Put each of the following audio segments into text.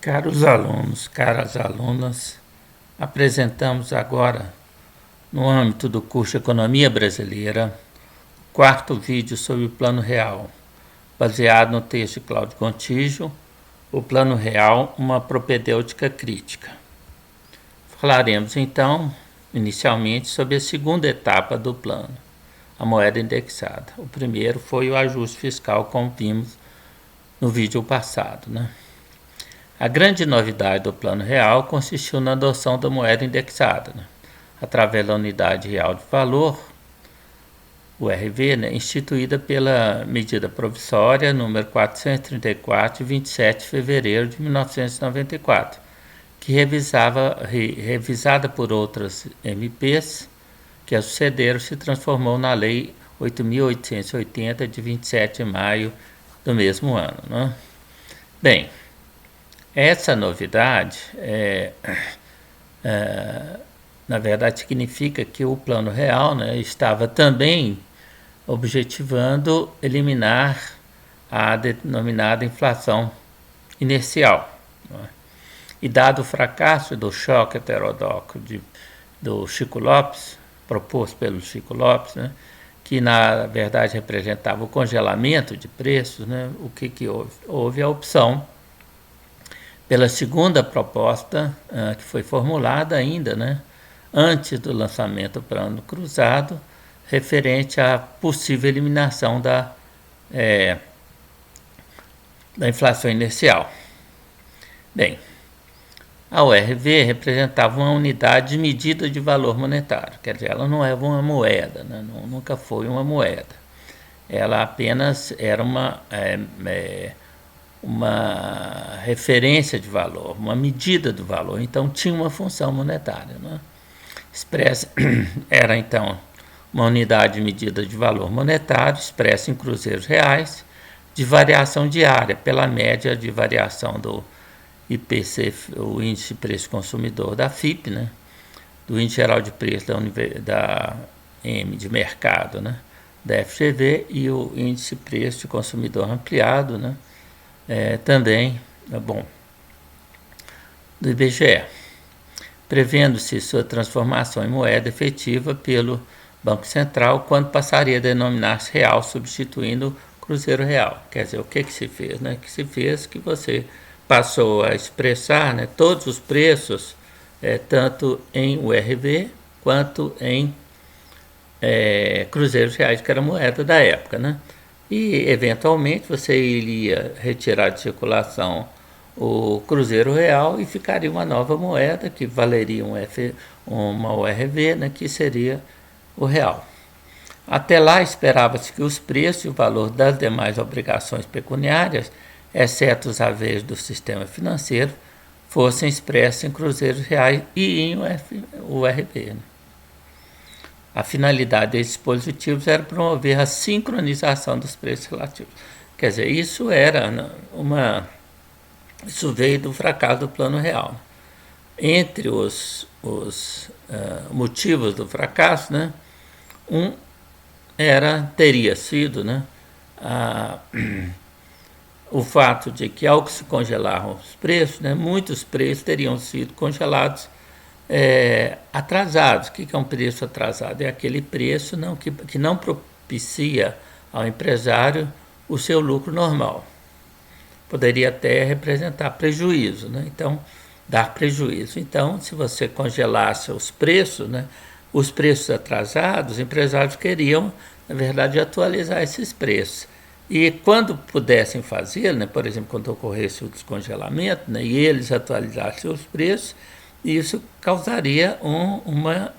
Caros alunos, caras alunas, apresentamos agora, no âmbito do curso Economia Brasileira, o quarto vídeo sobre o Plano Real, baseado no texto de Cláudio Gontijo, o Plano Real, uma propedêutica crítica. Falaremos então, inicialmente, sobre a segunda etapa do plano, a moeda indexada. O primeiro foi o ajuste fiscal, como vimos no vídeo passado, A grande novidade do Plano Real consistiu na adoção da moeda indexada, através da Unidade Real de Valor, o RV, instituída pela medida provisória número 434, de 27 de fevereiro de 1994, que revisada por outras MPs que a sucederam, se transformou na Lei 8.880, de 27 de maio do mesmo ano. Bem, essa novidade, na verdade, significa que o Plano Real estava também objetivando eliminar a denominada inflação inercial. E dado o fracasso do choque heterodoxo do Chico Lopes, proposto pelo Chico Lopes, que na verdade representava o congelamento de preços, o que houve? Houve a opção pela segunda proposta, que foi formulada ainda, antes do lançamento do plano cruzado, referente à possível eliminação da inflação inercial. Bem, a URV representava uma unidade de medida de valor monetário, quer dizer, ela não é uma moeda, nunca foi uma moeda. Ela apenas era uma referência de valor, uma medida do valor, então tinha uma função monetária. Expressa era, então, uma unidade de medida de valor monetário, expressa em cruzeiros reais, de variação diária, pela média de variação do IPC, o Índice de Preço Consumidor da FIP, do Índice Geral de Preço da M de Mercado, da FGV, e o Índice de Preço de Consumidor Ampliado, também, do IBGE, prevendo-se sua transformação em moeda efetiva pelo Banco Central, quando passaria a denominar-se real, substituindo o cruzeiro real. Quer dizer, o que se fez? Que se fez que você passou a expressar todos os preços, tanto em URV quanto em cruzeiros reais, que era a moeda da época. E, eventualmente, você iria retirar de circulação o cruzeiro real e ficaria uma nova moeda que valeria uma URV, que seria o real. Até lá, esperava-se que os preços e o valor das demais obrigações pecuniárias, exceto os haveres do sistema financeiro, fossem expressos em cruzeiros reais e em URV. A finalidade desses dispositivos era promover a sincronização dos preços relativos. Quer dizer, isso veio do fracasso do Plano Real. Entre os motivos do fracasso, teria sido o fato de que, ao que se congelaram os preços, muitos preços teriam sido congelados atrasados. O que é um preço atrasado? É aquele preço que não propicia ao empresário o seu lucro normal. Poderia até representar prejuízo, então, dar prejuízo. Então, se você congelasse os preços, os preços atrasados, os empresários queriam, na verdade, atualizar esses preços. E quando pudessem fazer, por exemplo, quando ocorresse o descongelamento, e eles atualizassem os preços, isso causaria uma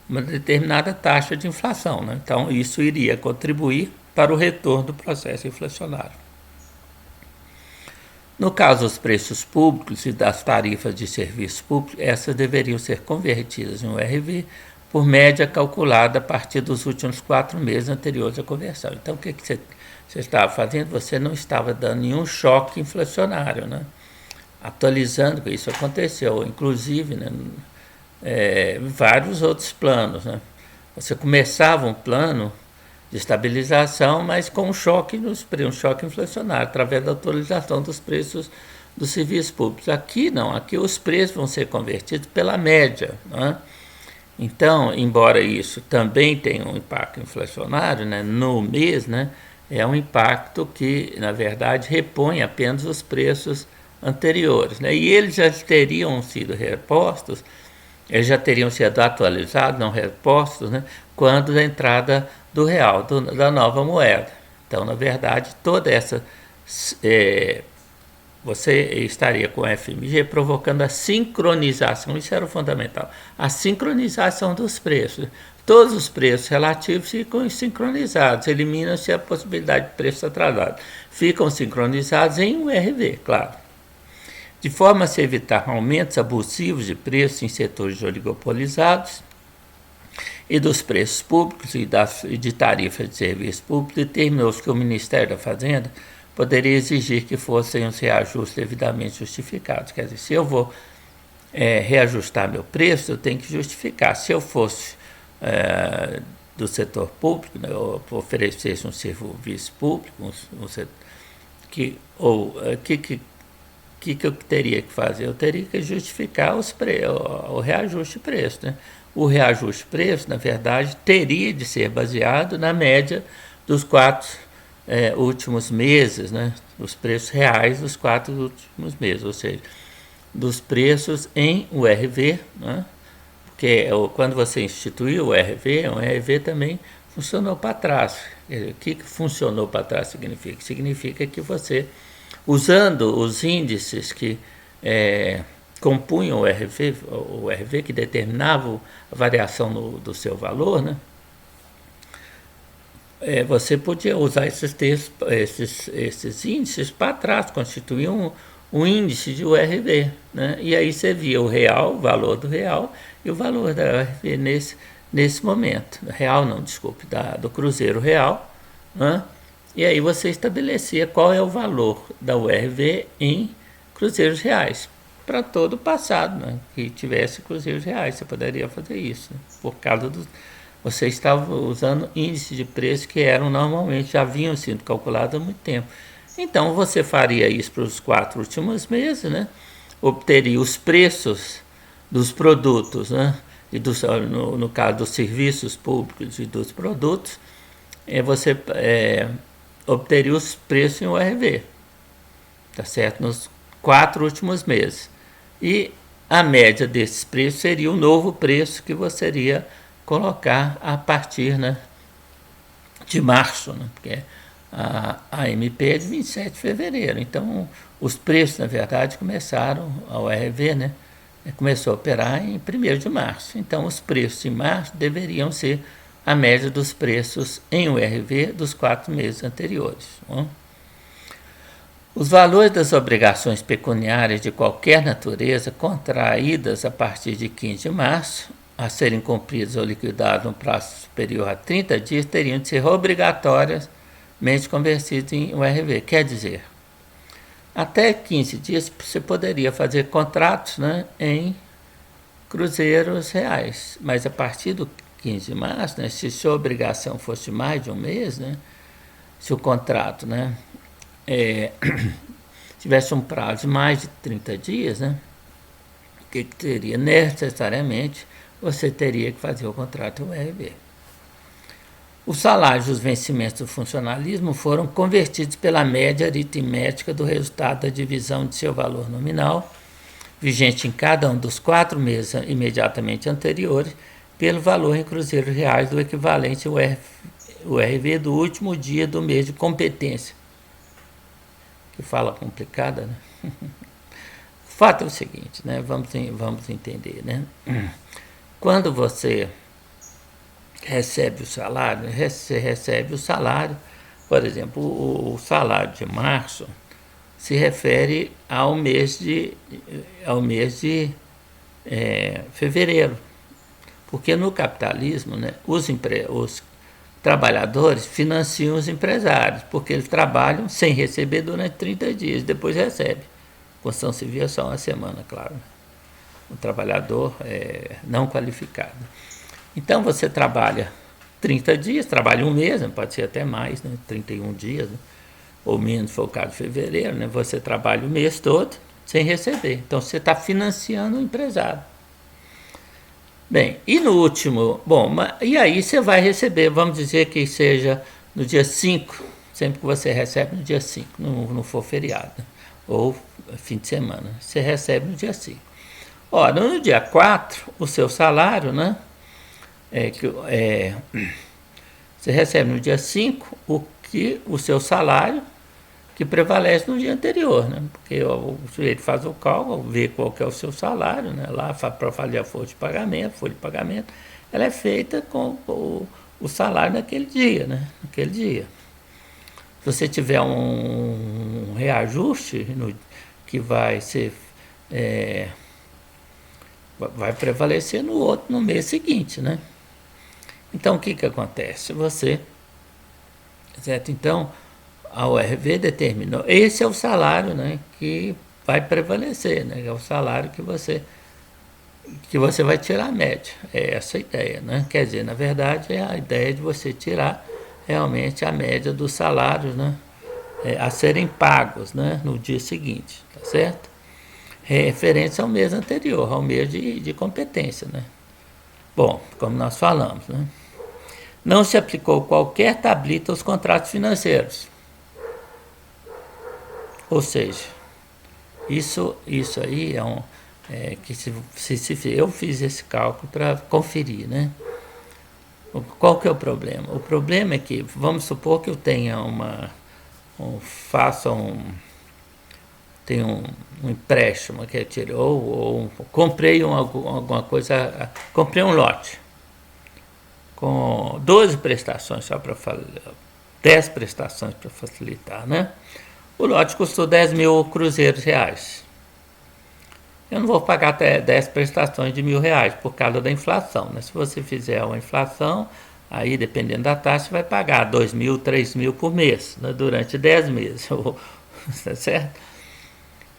determinada taxa de inflação. Então, isso iria contribuir para o retorno do processo inflacionário. No caso dos preços públicos e das tarifas de serviços públicos, essas deveriam ser convertidas em URV por média calculada a partir dos últimos 4 meses anteriores à conversão. Então, o que você estava fazendo? Você não estava dando nenhum choque inflacionário, atualizando, que isso aconteceu, inclusive, vários outros planos. Você começava um plano de estabilização, mas com um choque inflacionário, através da atualização dos preços dos serviços públicos. Aqui não, aqui os preços vão ser convertidos pela média, né? Então, embora isso também tenha um impacto inflacionário, né, no mês, né, é um impacto que, na verdade, repõe apenas os preços anteriores, né, e eles já teriam sido repostos, eles já teriam sido atualizados, não repostos, né, quando da entrada do real, da nova moeda. Então, na verdade, toda essa você estaria com o FMG provocando a sincronização, isso era o fundamental, a sincronização dos preços. Todos os preços relativos ficam sincronizados, elimina-se a possibilidade de preço atrasado. Ficam sincronizados em URV, claro. De forma a se evitar aumentos abusivos de preços em setores oligopolizados e dos preços públicos e de tarifas de serviços públicos, determinou-se que o Ministério da Fazenda poderia exigir que fossem os reajustes devidamente justificados. Quer dizer, se eu vou reajustar meu preço, eu tenho que justificar. Se eu fosse do setor público, né, eu oferecesse um serviço público, que eu teria que fazer? Eu teria que justificar o reajuste de preço. Né? O reajuste de preço, na verdade, teria de ser baseado na média dos 4 últimos meses, né, os preços reais dos 4 últimos meses, ou seja, dos preços em URV, né, porque quando você instituiu o URV também funcionou para trás. O que funcionou para trás significa? Significa que você, usando os índices que compunham o URV, que determinavam a variação do seu valor, né, você podia usar esses índices para trás, constituir um índice de URV, né? E aí você via o valor do real e o valor da URV nesse momento. Real não, desculpe, do Cruzeiro Real, né? E aí você estabelecia qual é o valor da URV em cruzeiros reais, para todo o passado, né, que tivesse cruzeiros reais, você poderia fazer isso, né, por causa você estava usando índices de preço que normalmente já haviam sido calculados há muito tempo. Então você faria isso para os 4 últimos meses, né? Obteria os preços dos produtos, né? E no caso dos serviços públicos e dos produtos, você obteria os preços em URV, tá certo? Nos 4 últimos meses. E a média desses preços seria o novo preço que você iria colocar a partir, né, de março, né, porque a MP é de 27 de fevereiro. Então, os preços, na verdade, começaram, a URV, né, começou a operar em 1º de março. Então, os preços em março deveriam ser a média dos preços em URV dos 4 meses anteriores. Né? Os valores das obrigações pecuniárias de qualquer natureza contraídas a partir de 15 de março, a serem cumpridos ou liquidados no prazo superior a 30 dias, teriam de ser obrigatoriamente convertidos em URV. Quer dizer, até 15 dias você poderia fazer contratos, né, em cruzeiros reais, mas a partir do 15 de março, né, se sua obrigação fosse mais de um mês, né, se o contrato, né, tivesse um prazo de mais de 30 dias, né, o que teria necessariamente? Você teria que fazer o contrato URV. Os salários dos vencimentos do funcionalismo foram convertidos pela média aritmética do resultado da divisão de seu valor nominal, vigente em cada um dos 4 meses imediatamente anteriores, pelo valor em cruzeiros reais do equivalente ao URV do último dia do mês de competência. Que fala complicada, né? O fato é o seguinte, né? Vamos entender, né? Quando você recebe o salário, por exemplo, o salário de março se refere ao mês de fevereiro, porque no capitalismo, né, os trabalhadores financiam os empresários, porque eles trabalham sem receber durante 30 dias, depois recebe. Construção civil é só uma semana, claro. Um trabalhador não qualificado. Então você trabalha 30 dias, trabalha um mês, pode ser até mais, né? 31 dias, né? ou menos, foi o caso de fevereiro, né? Você trabalha o mês todo sem receber. Então, você está financiando o empresário. Bem, e no último, e aí você vai receber, vamos dizer que seja no dia 5, sempre que você recebe no dia 5, não for feriado, né? Ou fim de semana, você recebe no dia 5. Ora, no dia 4, o seu salário, né? Você recebe no dia 5 o seu salário que prevalece no dia anterior, né? Porque o sujeito faz o cálculo, vê qual que é o seu salário, né? Lá para fazer a folha de pagamento, ela é feita com o salário naquele dia, né? Naquele dia. Se você tiver um reajuste que vai ser vai prevalecer no mês seguinte, né? Então o que acontece? Certo? Então a URV determinou, esse é o salário, né, que vai prevalecer, né? É o salário que você vai tirar a média. É essa a ideia, né? Quer dizer, na verdade, é a ideia de você tirar realmente a média dos salários, né, a serem pagos, né, no dia seguinte, tá certo? Referente ao mês anterior, ao mês de competência, né? Bom, como nós falamos, né? Não se aplicou qualquer tablita aos contratos financeiros. Ou seja, isso aí que eu fiz esse cálculo para conferir, né? Qual que é o problema? O problema é que, vamos supor que eu tenha tenho um empréstimo que eu tirei, ou comprei alguma coisa, comprei um lote com 12 prestações, só para 10 prestações para facilitar, né? O lote custou 10 mil cruzeiros reais. Eu não vou pagar até 10 prestações de R$1.000 por causa da inflação, né? Se você fizer uma inflação, aí dependendo da taxa, você vai pagar 2 mil, 3 mil por mês, né? Durante 10 meses, tá certo?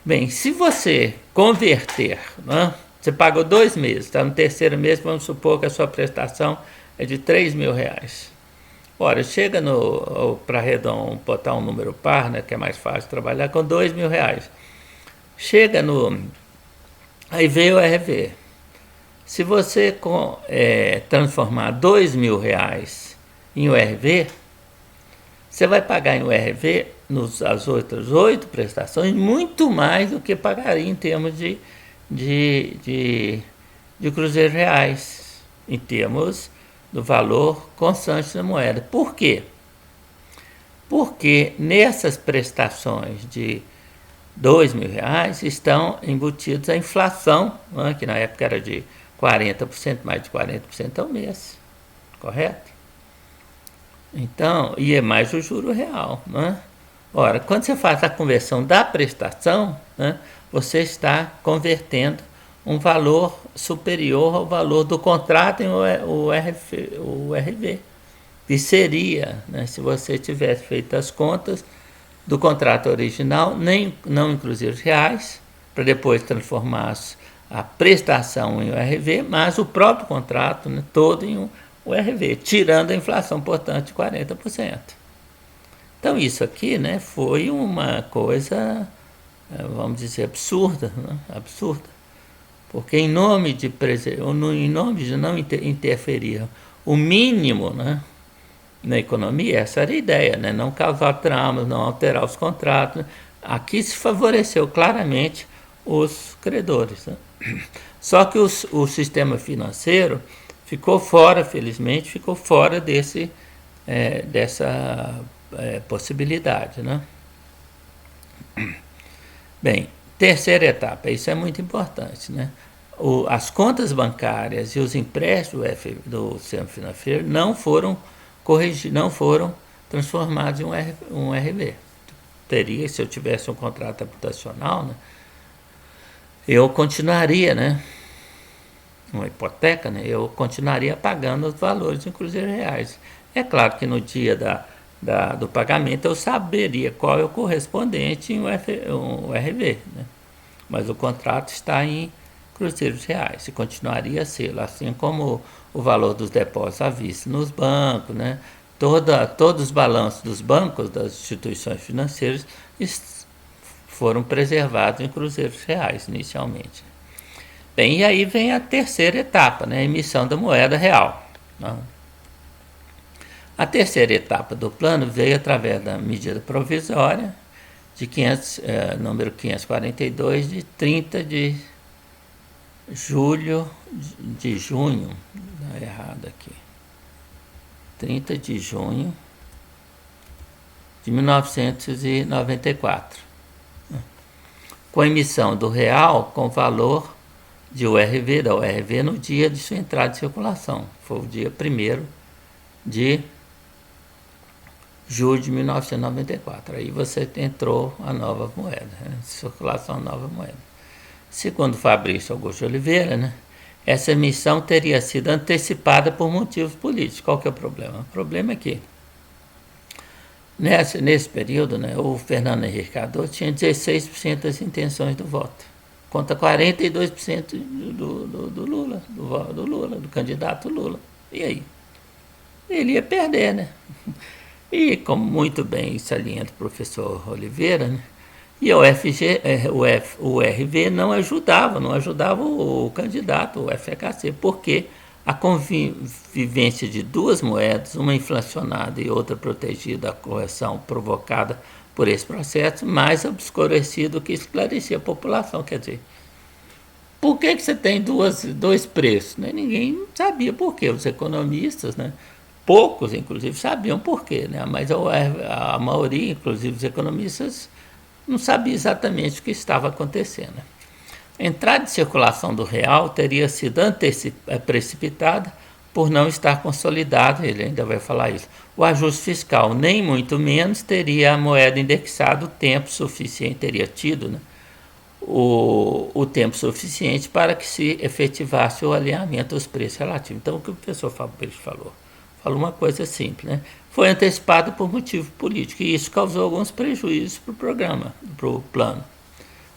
Bem, se você converter, né? Você pagou 2 meses, está no terceiro mês, vamos supor que a sua prestação é de R$3.000. Ora, chega para botar um número par, né, que é mais fácil trabalhar, com R$2.000. Chega aí veio o RV. Se você transformar R$2.000 em URV, você vai pagar em URV, as outras 8 prestações, muito mais do que pagaria em termos de cruzeiros reais, em termos do valor constante da moeda. Por quê? Porque nessas prestações de R$2.000 estão embutidos a inflação, né, que na época era de 40%, mais de 40% ao mês, correto? Então, e é mais o juro real, né? Ora, quando você faz a conversão da prestação, né, você está convertendo um valor superior ao valor do contrato em URV. E seria, né, se você tivesse feito as contas do contrato original, não inclusive os reais, para depois transformar a prestação em URV, mas o próprio contrato, né, todo em URV, tirando a inflação, portanto, de 40%. Então, isso aqui, né, foi uma coisa, vamos dizer, absurda, né, absurda. Porque em nome de não interferir o mínimo, né, na economia, essa era a ideia, né, não causar traumas, não alterar os contratos. Aqui se favoreceu claramente os credores, né? Só que o sistema financeiro ficou fora, felizmente, ficou fora dessa possibilidade, né? Bem, terceira etapa, isso é muito importante, né? As contas bancárias e os empréstimos do sistema financeiro não foram transformados em um RV. Teria, se eu tivesse um contrato habitacional, né, eu continuaria, né, uma hipoteca, né, eu continuaria pagando os valores em cruzeiros reais. É claro que no dia do pagamento eu saberia qual é o correspondente em um RV, né, mas o contrato está em cruzeiros reais e continuaria a ser, assim como o valor dos depósitos à vista nos bancos, né, todos os balanços dos bancos, das instituições financeiras, foram preservados em cruzeiros reais, inicialmente. Bem, e aí vem a terceira etapa, né, a emissão da moeda real. A terceira etapa do plano veio através da medida provisória de número 542, de 30 de junho, está errado aqui, 30 de junho de 1994, com a emissão do real com valor de URV, da URV, no dia de sua entrada em circulação. Foi o dia 1º de julho de 1994. Aí você entrou a nova moeda, né? Circulação a nova moeda. Segundo Fabrício Augusto de Oliveira, né, essa emissão teria sido antecipada por motivos políticos. Qual que é o problema? O problema é que, nesse período, né, o Fernando Henrique Cardoso tinha 16% das intenções do voto, contra 42% do Lula, do candidato Lula. E aí? Ele ia perder, né? E, como muito bem salienta o professor Oliveira, né, e o URV não ajudava o candidato, o FHC, porque a convivência de duas moedas, uma inflacionada e outra protegida da correção provocada por esse processo, mais obscurecido que esclarecia a população. Quer dizer, por que você tem dois preços? Né? Ninguém sabia por quê. Os economistas, né, poucos, inclusive, sabiam por quê, né? Mas a maioria, inclusive os economistas, não sabia exatamente o que estava acontecendo. A entrada de circulação do real teria sido precipitada por não estar consolidado, ele ainda vai falar isso, o ajuste fiscal, nem muito menos teria a moeda indexada o tempo suficiente, teria tido, né, o tempo suficiente para que se efetivasse o alinhamento dos preços relativos. Então, o que o professor Fabrício falou uma coisa simples, né? Foi antecipado por motivo político e isso causou alguns prejuízos para o programa, para o plano.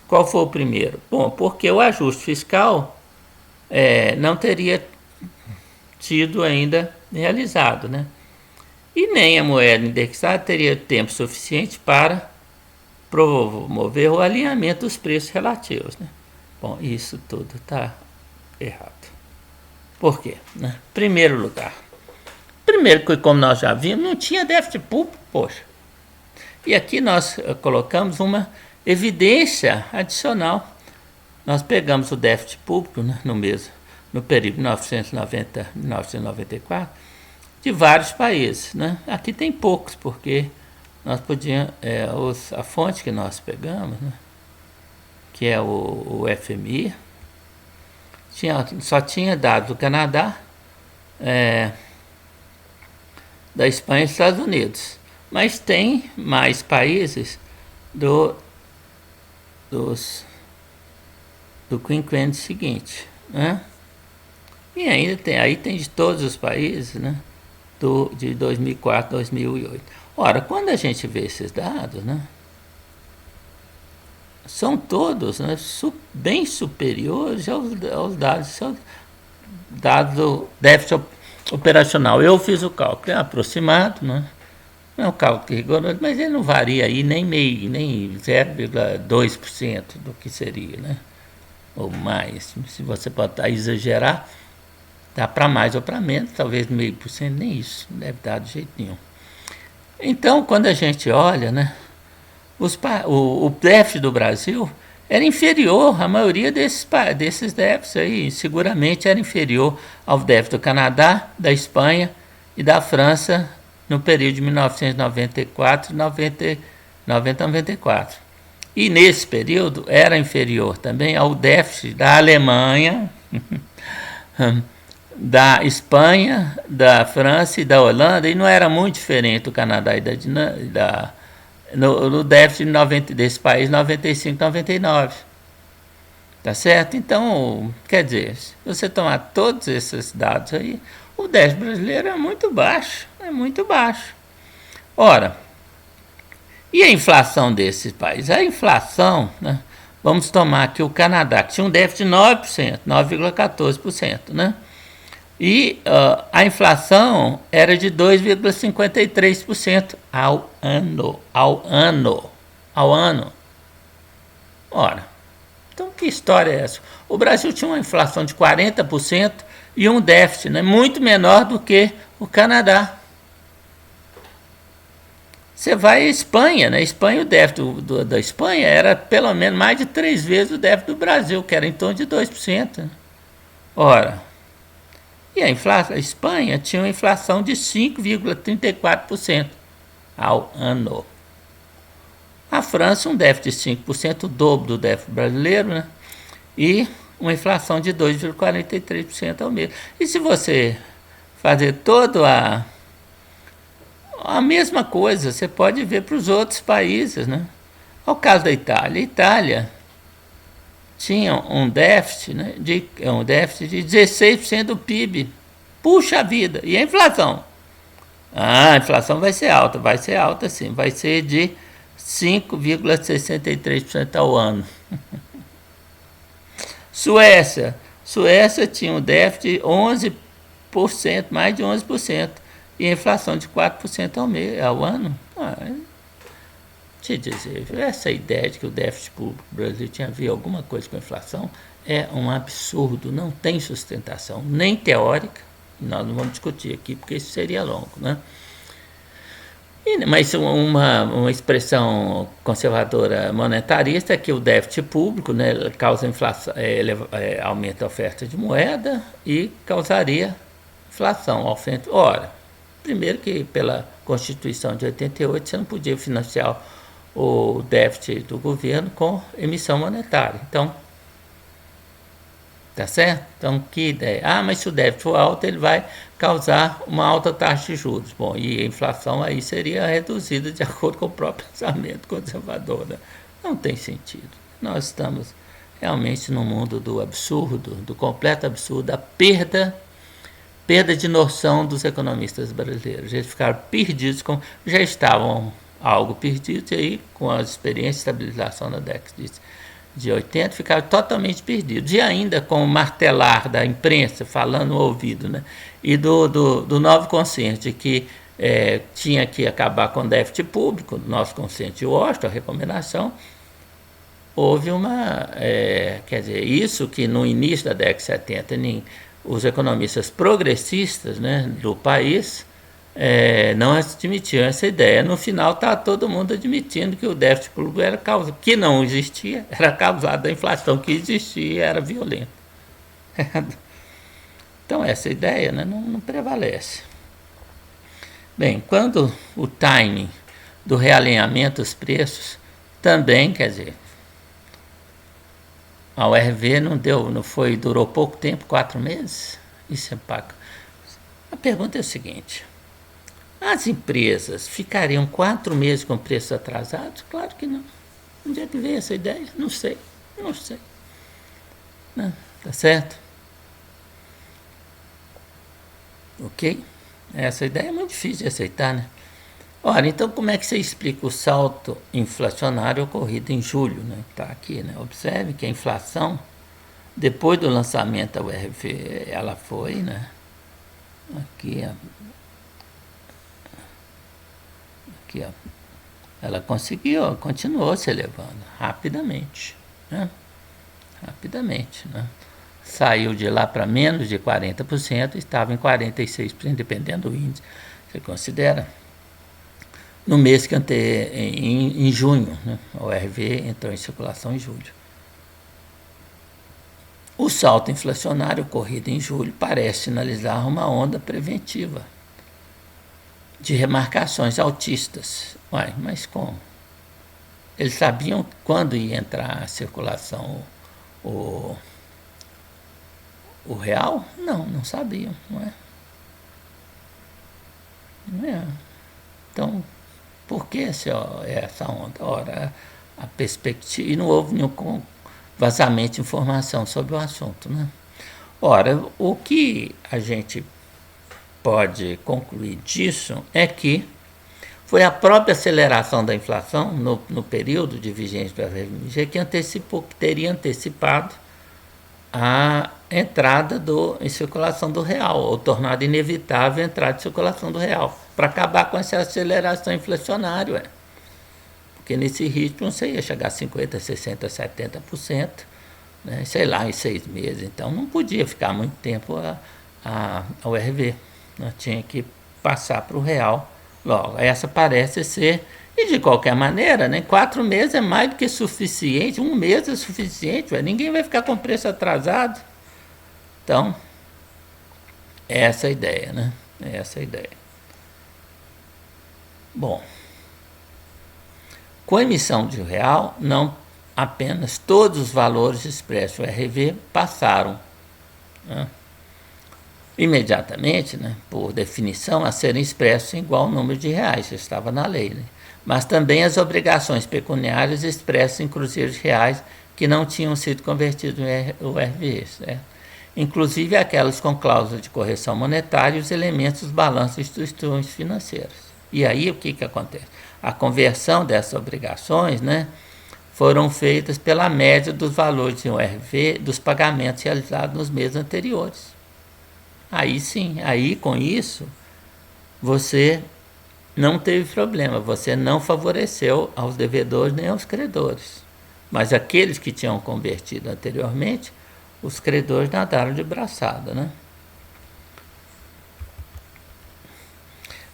Qual foi o primeiro? Bom, porque o ajuste fiscal não teria sido ainda realizado, né? E nem a moeda indexada teria tempo suficiente para promover o alinhamento dos preços relativos, né? Bom, isso tudo está errado. Por quê? Né? Primeiro lugar, que, como nós já vimos, não tinha déficit público, poxa. E aqui nós colocamos uma evidência adicional. Nós pegamos o déficit público, né, no período de 1994, de vários países, né? Aqui tem poucos, porque nós podíamos, a fonte que nós pegamos, né, que é o FMI, só tinha dados do Canadá, da Espanha e dos Estados Unidos. Mas tem mais países do quinquênio seguinte, né? E ainda tem de todos os países, né, de 2004 a 2008. Ora, quando a gente vê esses dados, né, são todos, né, bem superiores aos dados do déficit operacional. Eu fiz o cálculo, é aproximado, né? Não é um cálculo rigoroso, mas ele não varia aí nem 0,2% do que seria, né? Ou mais. Se você pode exagerar, dá para mais ou para menos, talvez 0,5%, nem isso, não deve dar de jeito nenhum. Então, quando a gente olha, né, o déficit do Brasil era inferior, a maioria desses déficits aí, seguramente era inferior ao déficit do Canadá, da Espanha e da França no período de 1994 e 94. E nesse período era inferior também ao déficit da Alemanha, da Espanha, da França e da Holanda, e não era muito diferente do Canadá e no déficit desse país 95, 99. Tá certo? Então, quer dizer, se você tomar todos esses dados aí, o déficit brasileiro é muito baixo. Ora, e a inflação desses países? A inflação, né, vamos tomar aqui o Canadá, que tinha um déficit de 9%, 9,14%, né? E a inflação era de 2,53% ao ano. Ora, então que história é essa? O Brasil tinha uma inflação de 40% e um déficit, né, muito menor do que o Canadá. Você vai à Espanha, né? Espanha, o déficit da Espanha era pelo menos mais de 3 vezes o déficit do Brasil, que era em torno de 2%. Né? Ora, e a Espanha tinha uma inflação de 5,34% ao ano. A França, um déficit de 5%, o dobro do déficit brasileiro, né? E uma inflação de 2,43% ao mês. E se você fazer toda a mesma coisa, você pode ver para os outros países, né? Ao caso da Itália. A Itália tinha um déficit, né, de 16% do PIB. Puxa vida! E a inflação? A inflação vai ser alta sim, vai ser de 5,63% ao ano. Suécia tinha um déficit de 11%, mais de 11%, e a inflação de 4% ao ano. Te dizer, essa ideia de que o déficit público do Brasil tinha a ver alguma coisa com a inflação é um absurdo, não tem sustentação, nem teórica, nós não vamos discutir aqui porque isso seria longo, né? Mas uma expressão conservadora monetarista é que o déficit público, né, causa inflação, aumenta a oferta de moeda e causaria inflação. Ora, primeiro que pela Constituição de 88 você não podia financiar o déficit do governo com emissão monetária. Então, tá certo? Então, que ideia? Mas se o déficit for alto, ele vai causar uma alta taxa de juros. Bom, e a inflação aí seria reduzida de acordo com o próprio pensamento conservador. Né? Não tem sentido. Nós estamos realmente no mundo do absurdo, do completo absurdo, da perda de noção dos economistas brasileiros. Eles ficaram perdidos, já estavam algo perdidos, e aí, com as experiências de estabilização na década de 80, ficaram totalmente perdidos. E ainda com o martelar da imprensa falando no ouvido, né? E do novo consenso de que tinha que acabar com o déficit público, nosso consenso de Washington, a recomendação, houve quer dizer, isso que no início da década de 70, os economistas progressistas, né, do país não admitiam essa ideia. No final está todo mundo admitindo que o déficit público que não existia, era causado da inflação que existia e era violenta. Então essa ideia, né, não prevalece. Bem, quando o timing do realinhamento dos preços também, quer dizer, a URV durou pouco tempo, 4 meses? Isso é pago. A pergunta é a seguinte: as empresas ficariam 4 meses com preços atrasados? Claro que não. Onde é que veio essa ideia? Não sei. Não, tá certo? Ok? Essa ideia é muito difícil de aceitar, né? Ora, então como é que você explica o salto inflacionário ocorrido em julho? Né? Está aqui, né? Observe que a inflação, depois do lançamento da URV, ela foi, né? Aqui, ó, ela continuou se elevando rapidamente, né? Saiu de lá para menos de 40%, estava em 46%, dependendo do índice. Você considera? No mês que em junho, né? A URV entrou em circulação em julho. O salto inflacionário ocorrido em julho parece sinalizar uma onda preventiva de remarcações altistas. Mas como? Eles sabiam quando ia entrar a circulação o real? Não sabiam, não é? Então, por que essa onda? Ora, a perspectiva, e não houve nenhum vazamento de informação sobre o assunto, né? Ora, o que a gente pode concluir disso é que foi a própria aceleração da inflação no período de vigência do FMG que teria antecipado a entrada em circulação do real, ou tornado inevitável a entrada de circulação do real, para acabar com essa aceleração inflacionária. Porque nesse ritmo você ia chegar a 50%, 60%, 70%, né, sei lá, em 6 meses. Então não podia ficar muito tempo a URV, né, tinha que passar para o real logo. Essa parece ser, e de qualquer maneira, né, 4 meses é mais do que suficiente, 1 mês é suficiente, ninguém vai ficar com preço atrasado. Então, é essa a ideia, né? É essa a ideia. Bom, com a emissão de real, não apenas todos os valores expressos no RV passaram, né, imediatamente, né, por definição, a serem expressos em igual número de reais, isso estava na lei, né, mas também as obrigações pecuniárias expressas em cruzeiros reais que não tinham sido convertidos em URV, certo? Inclusive aquelas com cláusula de correção monetária e os elementos dos balanços de instituições financeiras. E aí o que acontece? A conversão dessas obrigações, né, foram feitas pela média dos valores em URV dos pagamentos realizados nos meses anteriores. Aí sim, aí com isso, você não teve problema, você não favoreceu aos devedores nem aos credores. Mas aqueles que tinham convertido anteriormente, os credores nadaram de braçada, né?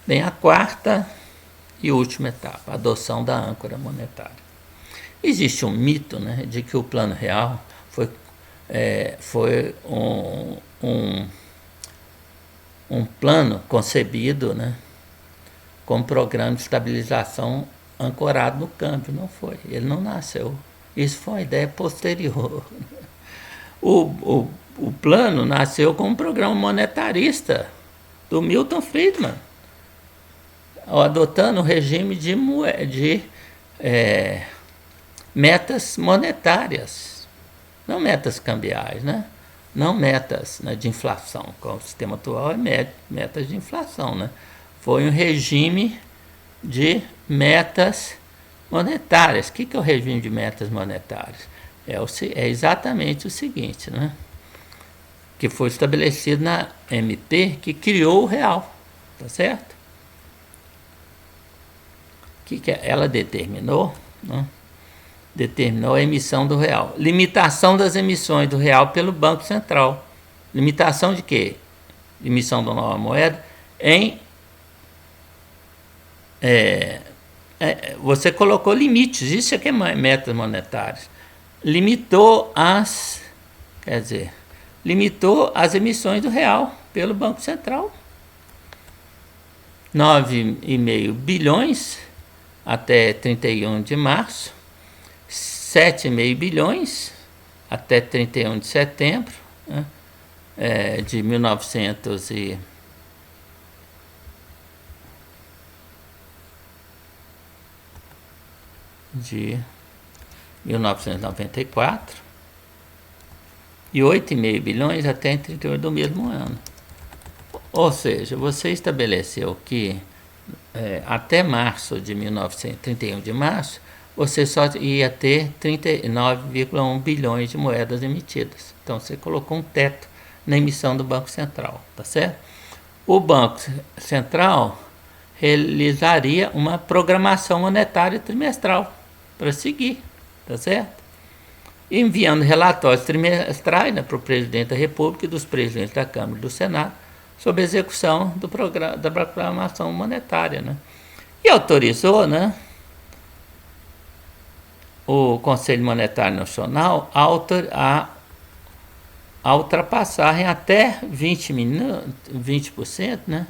Bem, a quarta e última etapa, a adoção da âncora monetária. Existe um mito, né, de que o Plano Real foi um plano concebido, né, com programa de estabilização ancorado no câmbio. Não foi, ele não nasceu. Isso foi uma ideia posterior. O plano nasceu com um programa monetarista do Milton Friedman, adotando o regime de metas monetárias, não metas cambiais, né? Não metas, né, de inflação, como o sistema atual é metas de inflação, né? Foi um regime de metas monetárias. O que é o regime de metas monetárias? É exatamente o seguinte, né? Que foi estabelecido na MP, que criou o real, tá certo? Que ela determinou, né? Determinou a emissão do real. Limitação das emissões do real pelo Banco Central. Limitação de quê? Emissão da nova moeda você colocou limites, isso é que é metas monetárias. Limitou as emissões do real pelo Banco Central. 9,5 bilhões até 31 de março, 7,5 bilhões até 31 de setembro, né, de 1994 e 8,5 bilhões até 31 do mesmo ano. Ou seja, você estabeleceu que até março de 1931 de março, você só ia ter 39,1 bilhões de moedas emitidas. Então você colocou um teto na emissão do Banco Central, tá certo? O Banco Central realizaria uma programação monetária trimestral para seguir, tá certo? Enviando relatórios trimestrais, né, para o presidente da República e dos presidentes da Câmara e do Senado sobre a execução da programação monetária, né? E autorizou, né, o Conselho Monetário Nacional a ultrapassarem até 20%, né,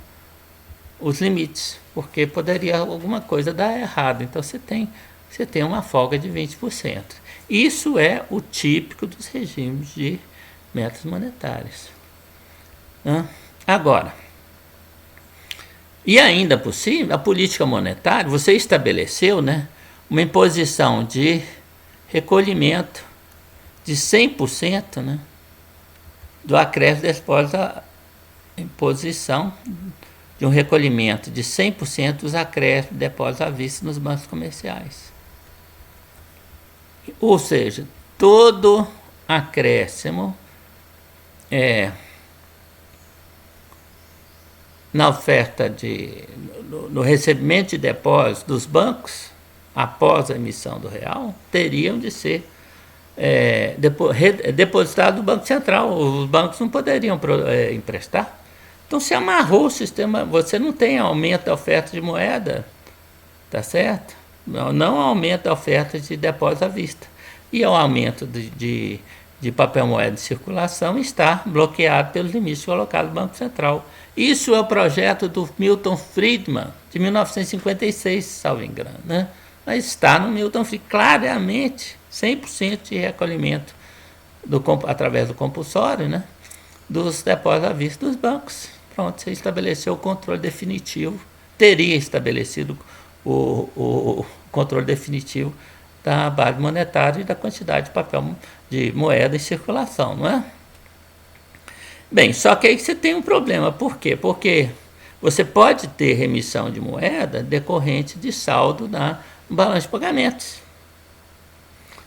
os limites, porque poderia alguma coisa dar errado. Então você tem uma folga de 20%. Isso é o típico dos regimes de metas monetárias. Agora, e ainda por cima, a política monetária, você estabeleceu, né, uma imposição de recolhimento de 100%, né, do acréscimo depois da imposição de um recolhimento de 100% dos acréscimos de depósitos à vista nos bancos comerciais. Ou seja, todo acréscimo na oferta no recebimento de depósitos dos bancos, após a emissão do real, teriam de ser depositados no Banco Central. Os bancos não poderiam emprestar. Então se amarrou o sistema, você não tem aumento da oferta de moeda, tá certo? Não aumenta a oferta de depósito à vista. E o aumento de papel moeda de circulação está bloqueado pelos limites colocados no Banco Central. Isso é o projeto do Milton Friedman, de 1956, salvo engano, né? Mas está no Milton Friedman, claramente, 100% de recolhimento através do compulsório, né? Dos depósitos à vista dos bancos. Pronto, você estabeleceu o controle definitivo, teria estabelecido o controle definitivo da base monetária e da quantidade de papel de moeda em circulação, não é? Bem, só que aí você tem um problema. Por quê? Porque você pode ter remissão de moeda decorrente de saldo na balança de pagamentos.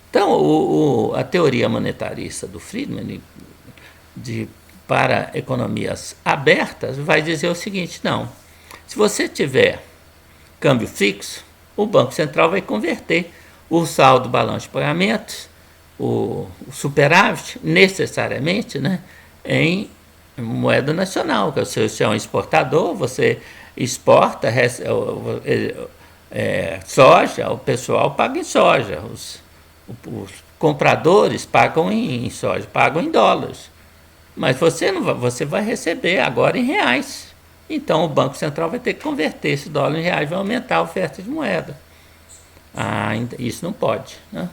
Então, a teoria monetarista do Friedman para economias abertas vai dizer o seguinte: não, se você tiver câmbio fixo, o Banco Central vai converter o saldo do balanço de pagamentos, o superávit, necessariamente, né, em moeda nacional. Se você é um exportador, você exporta soja, o pessoal paga em soja, os compradores pagam em soja, pagam em dólares. Mas você vai receber agora em reais. Então o Banco Central vai ter que converter esse dólar em reais, vai aumentar a oferta de moeda. Isso não pode, né?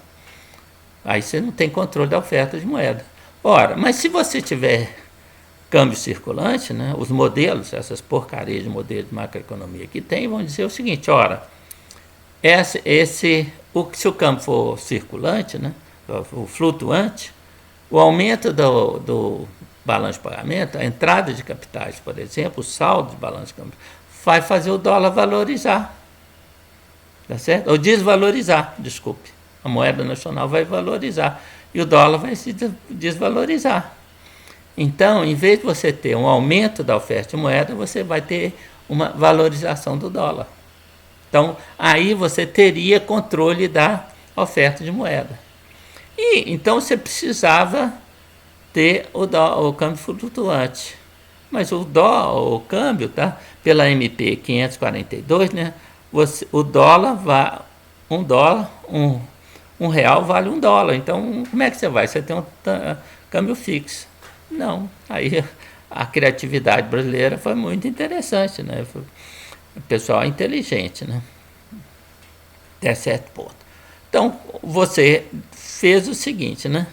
Aí você não tem controle da oferta de moeda. Ora, mas se você tiver câmbio circulante, né, os modelos, essas porcarias de modelos de macroeconomia que tem, vão dizer o seguinte: ora, se o câmbio for circulante, né, o flutuante, o aumento do balanço de pagamento, a entrada de capitais, por exemplo, o saldo de balanço de pagamento, vai fazer o dólar valorizar. Tá certo? Ou desvalorizar, desculpe. A moeda nacional vai valorizar e o dólar vai se desvalorizar. Então, em vez de você ter um aumento da oferta de moeda, você vai ter uma valorização do dólar. Então, aí você teria controle da oferta de moeda. E então você precisava ter o câmbio flutuante. Mas o câmbio, tá? Pela MP 542, né? O dólar um real vale $1. Então, como é que você vai? Você tem um câmbio fixo. Não. Aí a criatividade brasileira foi muito interessante, né? O pessoal é inteligente, né? Até certo ponto. Então, você fez o seguinte, né?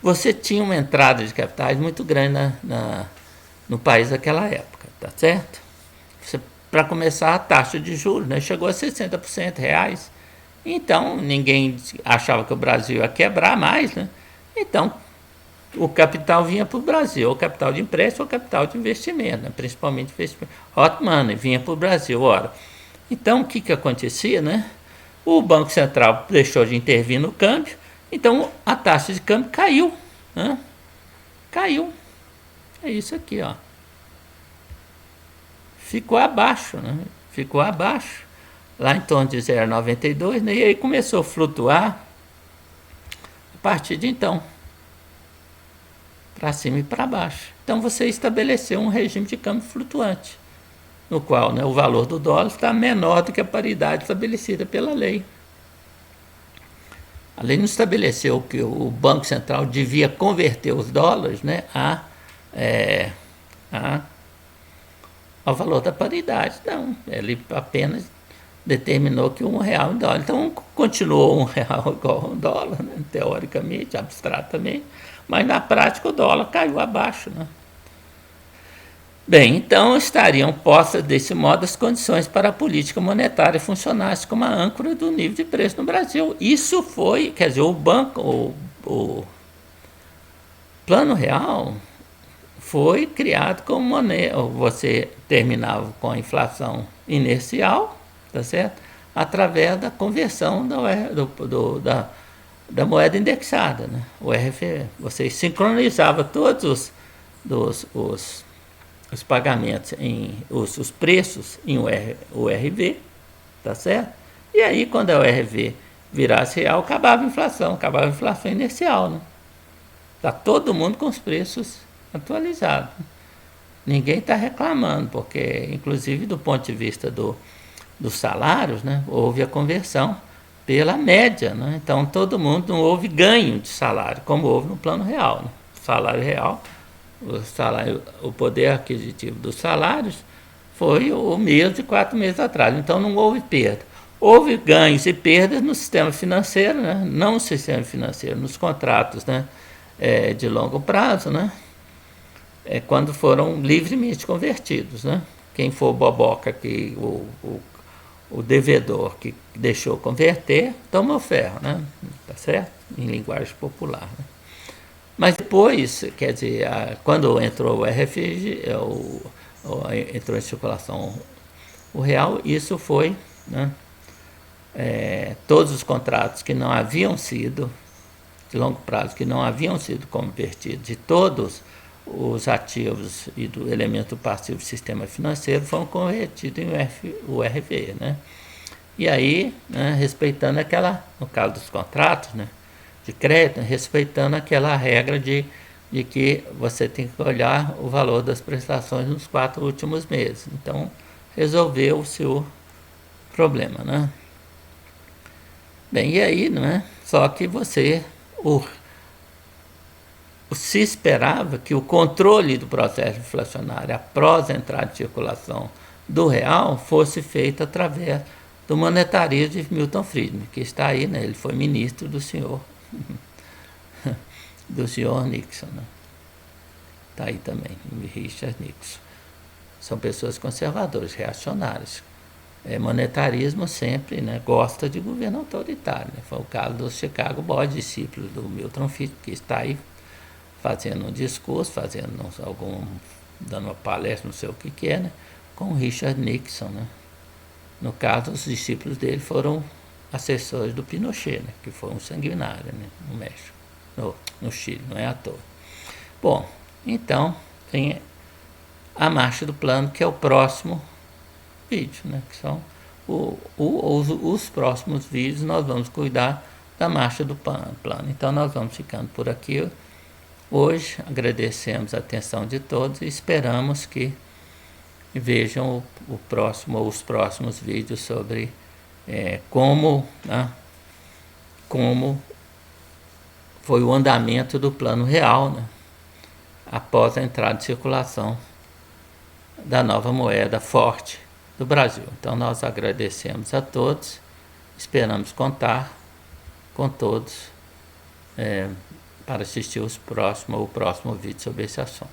Você tinha uma entrada de capitais muito grande no país daquela época, tá certo? Para começar, a taxa de juros, né, chegou a 60% reais. Então, ninguém achava que o Brasil ia quebrar mais, né? Então, o capital vinha para o Brasil, o capital de empréstimo ou capital de investimento, né? Principalmente investimento. Hot money vinha para o Brasil. Ora, então, o que acontecia, né? O Banco Central deixou de intervir no câmbio, então a taxa de câmbio caiu, né? Caiu. É isso aqui, ó. Ficou abaixo, né? Ficou abaixo, lá em torno de 0,92, né? E aí começou a flutuar a partir de então, para cima e para baixo. Então você estabeleceu um regime de câmbio flutuante, no qual, né, o valor do dólar está menor do que a paridade estabelecida pela lei. A lei não estabeleceu que o Banco Central devia converter os dólares, né, ao valor da paridade. Não, ele apenas determinou que R$1 em dólar. Então, continuou R$1 igual a $1, né, teoricamente, abstratamente, mas na prática o dólar caiu abaixo, né? Bem, então estariam postas desse modo as condições para a política monetária funcionasse como a âncora do nível de preço no Brasil. Isso foi, quer dizer, o Plano Real foi criado como moneda. Você terminava com a inflação inercial, tá certo? Através da conversão da moeda indexada, né? O RFE. Você sincronizava todos os os pagamentos, os preços em URV, tá certo? E aí, quando a URV virasse real, acabava a inflação inercial, né? Tá todo mundo com os preços atualizados. Ninguém está reclamando, porque, inclusive, do ponto de vista dos salários, né, houve a conversão pela média, né? Então, todo mundo, não houve ganho de salário, como houve no plano real, né? Salário real, o poder aquisitivo dos salários foi o mesmo de 4 meses atrás, então não houve perda. Houve ganhos e perdas no sistema financeiro, né? Não no sistema financeiro, nos contratos, né? De longo prazo, né? Quando foram livremente convertidos, né? Quem for boboca, que o devedor que deixou converter, tomou ferro, né? Tá certo? Em linguagem popular, né? Mas depois, quer dizer, quando entrou o RFG, entrou em circulação o real, isso foi, né? Todos os contratos que não haviam sido, de longo prazo, que não haviam sido convertidos, de todos os ativos e do elemento passivo do sistema financeiro foram convertidos em URV, né? E aí, né, respeitando no caso dos contratos, né, de crédito, respeitando aquela regra de que você tem que olhar o valor das prestações nos 4 últimos meses. Então, resolveu-se o problema, né? Bem, e aí, não é? Só que se esperava que o controle do processo inflacionário após a entrada de circulação do real fosse feito através do monetarismo de Milton Friedman, que está aí, né? Ele foi ministro do senhor Nixon, né? Está aí também, Richard Nixon. São pessoas conservadoras, reacionárias. Monetarismo sempre, né, gosta de governo autoritário, né? Foi o caso dos Chicago Boys, discípulos do Milton Friedman, que está aí fazendo um discurso, dando uma palestra, não sei o que é, né, com o Richard Nixon, né? No caso, os discípulos dele foram assessores do Pinochet, né, que foi um sanguinário, né, no México, no Chile, não é à toa. Bom, então tem a marcha do plano, que é o próximo vídeo, né, que são os próximos vídeos. Nós vamos cuidar da marcha do plano. Então nós vamos ficando por aqui hoje. Agradecemos a atenção de todos e esperamos que vejam os próximos vídeos sobre como foi o andamento do plano real, né, após a entrada de circulação da nova moeda forte do Brasil. Então nós agradecemos a todos, esperamos contar com todos para assistir o próximo vídeo sobre esse assunto.